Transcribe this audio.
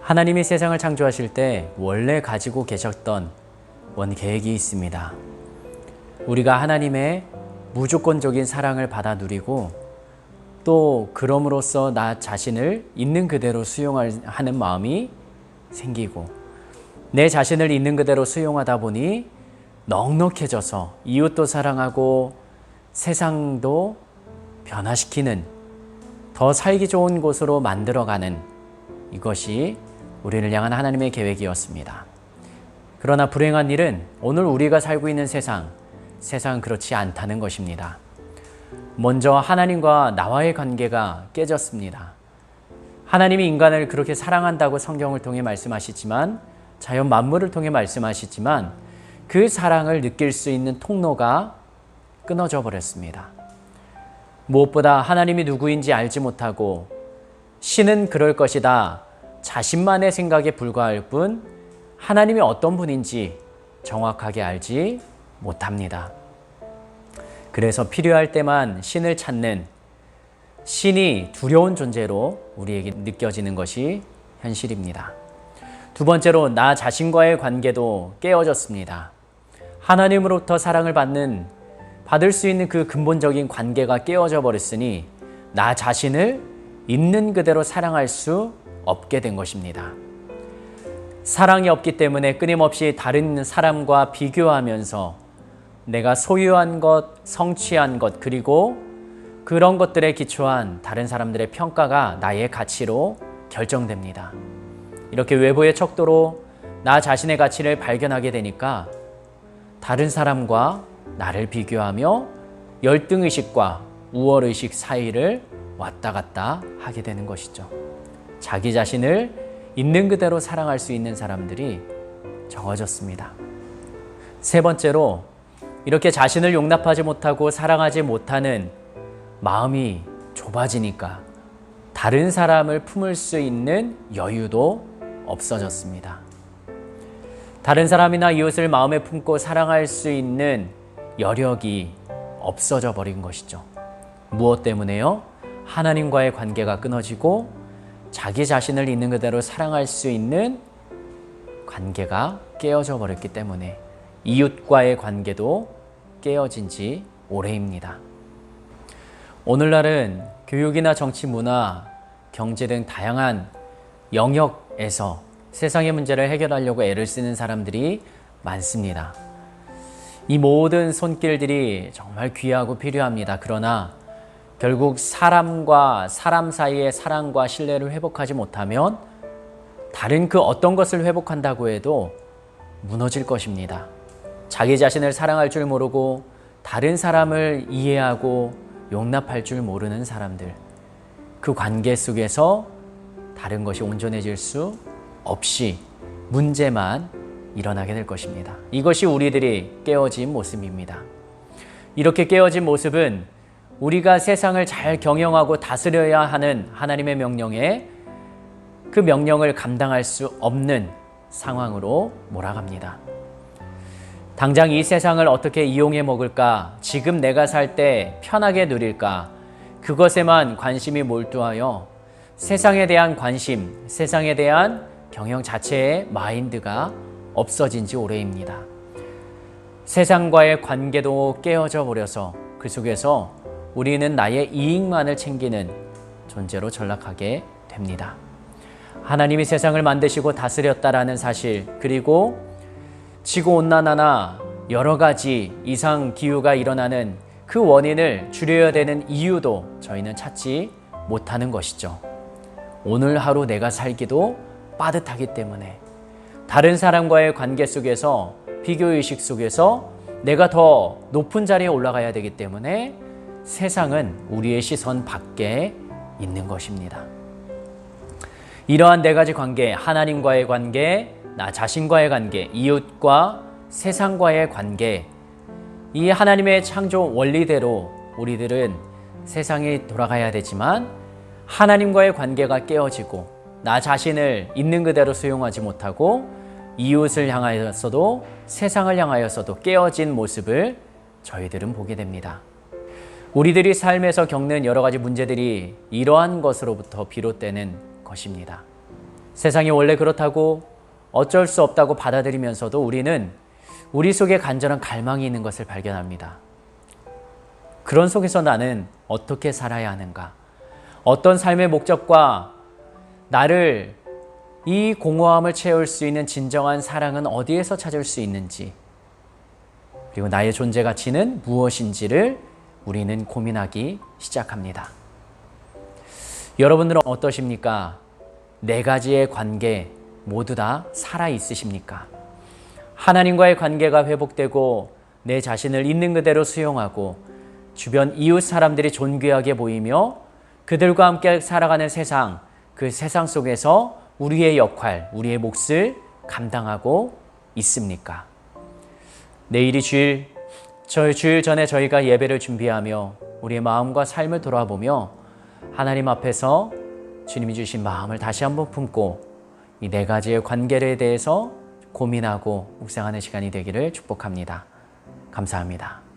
하나님이 세상을 창조하실 때 원래 가지고 계셨던 계획이 있습니다. 우리가 하나님의 무조건적인 사랑을 받아 누리고 또 그럼으로써 나 자신을 있는 그대로 수용하는 마음이 생기고 내 자신을 있는 그대로 수용하다 보니 넉넉해져서 이웃도 사랑하고 세상도 변화시키는 더 살기 좋은 곳으로 만들어가는 이것이 우리를 향한 하나님의 계획이었습니다. 그러나 불행한 일은 오늘 우리가 살고 있는 세상은 그렇지 않다는 것입니다. 먼저 하나님과 나와의 관계가 깨졌습니다. 하나님이 인간을 그렇게 사랑한다고 성경을 통해 말씀하시지만 자연 만물을 통해 말씀하시지만 그 사랑을 느낄 수 있는 통로가 끊어져 버렸습니다. 무엇보다 하나님이 누구인지 알지 못하고 신은 그럴 것이다 자신만의 생각에 불과할 뿐 하나님이 어떤 분인지 정확하게 알지 못합니다. 그래서 필요할 때만 신을 찾는 신이 두려운 존재로 우리에게 느껴지는 것이 현실입니다. 두 번째로 나 자신과의 관계도 깨어졌습니다. 하나님으로부터 사랑을 받을 수 있는 그 근본적인 관계가 깨어져 버렸으니 나 자신을 있는 그대로 사랑할 수 없게 된 것입니다. 사랑이 없기 때문에 끊임없이 다른 사람과 비교하면서 내가 소유한 것, 성취한 것, 그리고 그런 것들에 기초한 다른 사람들의 평가가 나의 가치로 결정됩니다. 이렇게 외부의 척도로 나 자신의 가치를 발견하게 되니까 다른 사람과 나를 비교하며 열등의식과 우월의식 사이를 왔다 갔다 하게 되는 것이죠. 자기 자신을 있는 그대로 사랑할 수 있는 사람들이 적어졌습니다. 세 번째로 이렇게 자신을 용납하지 못하고 사랑하지 못하는 마음이 좁아지니까 다른 사람을 품을 수 있는 여유도 없어졌습니다. 다른 사람이나 이웃을 마음에 품고 사랑할 수 있는 여력이 없어져 버린 것이죠. 무엇 때문에요? 하나님과의 관계가 끊어지고 자기 자신을 있는 그대로 사랑할 수 있는 관계가 깨어져 버렸기 때문에 이웃과의 관계도 깨어진 지 오래입니다. 오늘날은 교육이나 정치, 문화, 경제 등 다양한 영역에서 세상의 문제를 해결하려고 애를 쓰는 사람들이 많습니다. 이 모든 손길들이 정말 귀하고 필요합니다. 그러나 결국 사람과 사람 사이의 사랑과 신뢰를 회복하지 못하면 다른 그 어떤 것을 회복한다고 해도 무너질 것입니다. 자기 자신을 사랑할 줄 모르고 다른 사람을 이해하고 용납할 줄 모르는 사람들, 그 관계 속에서 다른 것이 온전해질 수 없이 문제만 일어나게 될 것입니다. 이것이 우리들이 깨어진 모습입니다. 이렇게 깨어진 모습은 우리가 세상을 잘 경영하고 다스려야 하는 하나님의 명령에 그 명령을 감당할 수 없는 상황으로 몰아갑니다. 당장 이 세상을 어떻게 이용해 먹을까? 지금 내가 살 때 편하게 누릴까? 그것에만 관심이 몰두하여 세상에 대한 관심, 세상에 대한 경영 자체의 마인드가 없어진 지 오래입니다. 세상과의 관계도 깨어져 버려서 그 속에서 우리는 나의 이익만을 챙기는 존재로 전락하게 됩니다. 하나님이 세상을 만드시고 다스렸다라는 사실, 그리고 지구온난화나 여러 가지 이상 기후가 일어나는 그 원인을 줄여야 되는 이유도 저희는 찾지 못하는 것이죠. 오늘 하루 내가 살기도 빠듯하기 때문에 다른 사람과의 관계 속에서 비교의식 속에서 내가 더 높은 자리에 올라가야 되기 때문에 세상은 우리의 시선 밖에 있는 것입니다. 이러한 네 가지 관계, 하나님과의 관계, 나 자신과의 관계, 이웃과 세상과의 관계, 이 하나님의 창조 원리대로 우리들은 세상이 돌아가야 되지만 하나님과의 관계가 깨어지고 나 자신을 있는 그대로 수용하지 못하고 이웃을 향하여서도 세상을 향하여서도 깨어진 모습을 저희들은 보게 됩니다. 우리들이 삶에서 겪는 여러 가지 문제들이 이러한 것으로부터 비롯되는 것입니다. 세상이 원래 그렇다고 어쩔 수 없다고 받아들이면서도 우리는 우리 속에 간절한 갈망이 있는 것을 발견합니다. 그런 속에서 나는 어떻게 살아야 하는가? 어떤 삶의 목적과 나를 이 공허함을 채울 수 있는 진정한 사랑은 어디에서 찾을 수 있는지, 그리고 나의 존재 가치는 무엇인지를 우리는 고민하기 시작합니다. 여러분들은 어떠십니까? 네 가지의 관계 모두 다 살아 있으십니까? 하나님과의 관계가 회복되고 내 자신을 있는 그대로 수용하고 주변 이웃 사람들이 존귀하게 보이며 그들과 함께 살아가는 세상, 그 세상 속에서 우리의 역할, 우리의 몫을 감당하고 있습니까? 내일이 주일 전에 저희가 예배를 준비하며 우리의 마음과 삶을 돌아보며 하나님 앞에서 주님이 주신 마음을 다시 한번 품고 이 네 가지의 관계에 대해서 고민하고 묵상하는 시간이 되기를 축복합니다. 감사합니다.